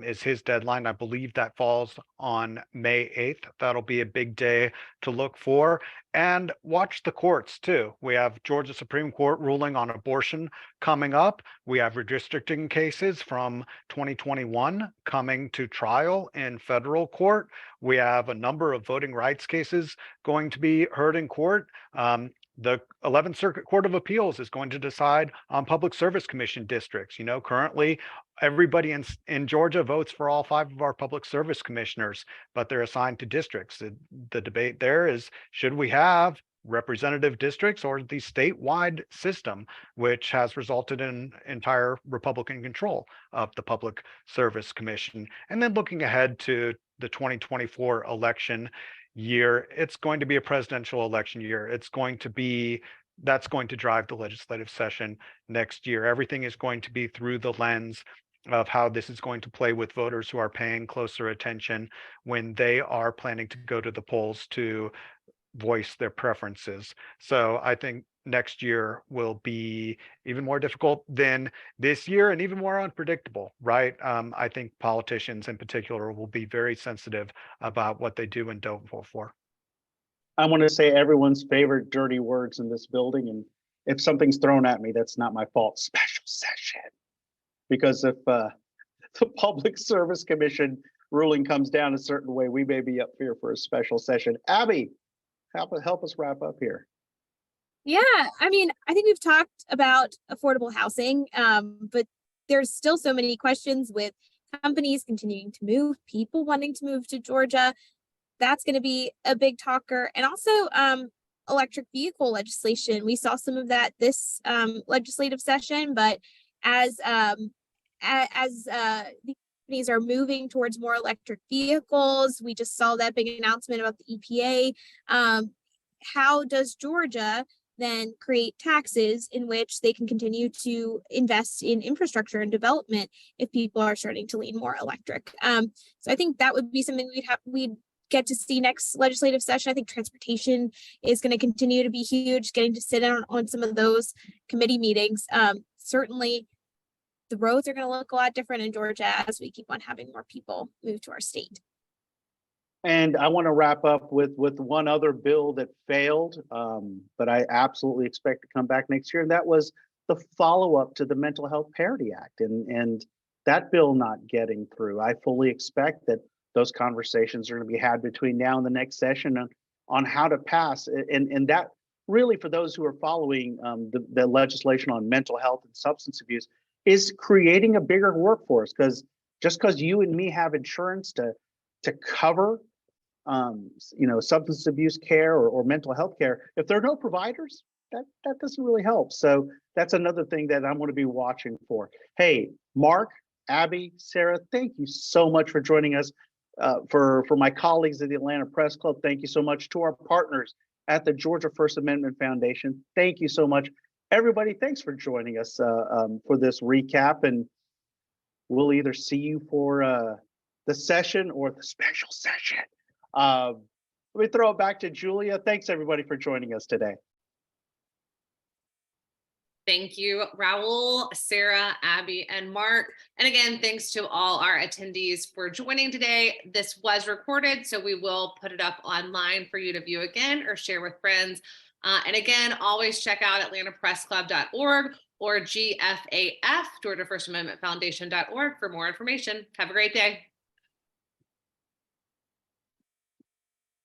Is his deadline. I believe that falls on May 8th. That'll be a big day to look for. And watch the courts too. We have Georgia Supreme Court ruling on abortion coming up. We have redistricting cases from 2021 coming to trial in federal court. We have a number of voting rights cases going to be heard in court. The 11th Circuit Court of Appeals is going to decide on public service commission districts. You know, currently everybody in Georgia votes for all 5 of our public service commissioners, but they're assigned to districts. The debate there is, should we have representative districts or the statewide system, which has resulted in entire Republican control of the Public Service Commission? And then looking ahead to the 2024 election year, it's going to be a presidential election year. That's going to drive the legislative session next year. Everything is going to be through the lens of how this is going to play with voters who are paying closer attention when they are planning to go to the polls to voice their preferences. So I think next year will be even more difficult than this year and even more unpredictable, right? I think politicians in particular will be very sensitive about what they do and don't vote for. I want to say everyone's favorite dirty words in this building, and if something's thrown at me, that's not my fault. Special session. Because if the Public Service Commission ruling comes down a certain way, we may be up here for a special session. Abby, help us wrap up here. Yeah, I mean, I think we've talked about affordable housing, but there's still so many questions with companies continuing to move, people wanting to move to Georgia. That's going to be a big talker. And also electric vehicle legislation. We saw some of that this legislative session, but as the companies are moving towards more electric vehicles, we just saw that big announcement about the EPA. How does Georgia then create taxes in which they can continue to invest in infrastructure and development if people are starting to lean more electric? So I think that would be something we'd get to see next legislative session. I think transportation is going to continue to be huge, getting to sit on some of those committee meetings. Certainly the roads are going to look a lot different in Georgia as we keep on having more people move to our state. And I want to wrap up with one other bill that failed, but I absolutely expect to come back next year. And that was the follow-up to the Mental Health Parity Act, and that bill not getting through. I fully expect that those conversations are going to be had between now and the next session on how to pass. And that really, for those who are following the legislation on mental health and substance abuse, is creating a bigger workforce. Because just because you and me have insurance to cover substance abuse care or mental health care, if there are no providers, that doesn't really help. So that's another thing that I'm going to be watching for. Hey, Mark, Abby, Sarah, thank you so much for joining us. For my colleagues at the Atlanta Press Club, thank you so much. To our partners at the Georgia First Amendment Foundation, thank you so much. Everybody, thanks for joining us for this recap, and we'll either see you for the session or the special session. Let me throw it back to Julia. Thanks everybody for joining us today. Thank you, Rahul, Sarah, Abby, and Mark. And again, thanks to all our attendees for joining today. This was recorded, so we will put it up online for you to view again or share with friends. And again, always check out atlantapressclub.org or GFAF, Georgia First Amendment Foundation.org for more information. Have a great day.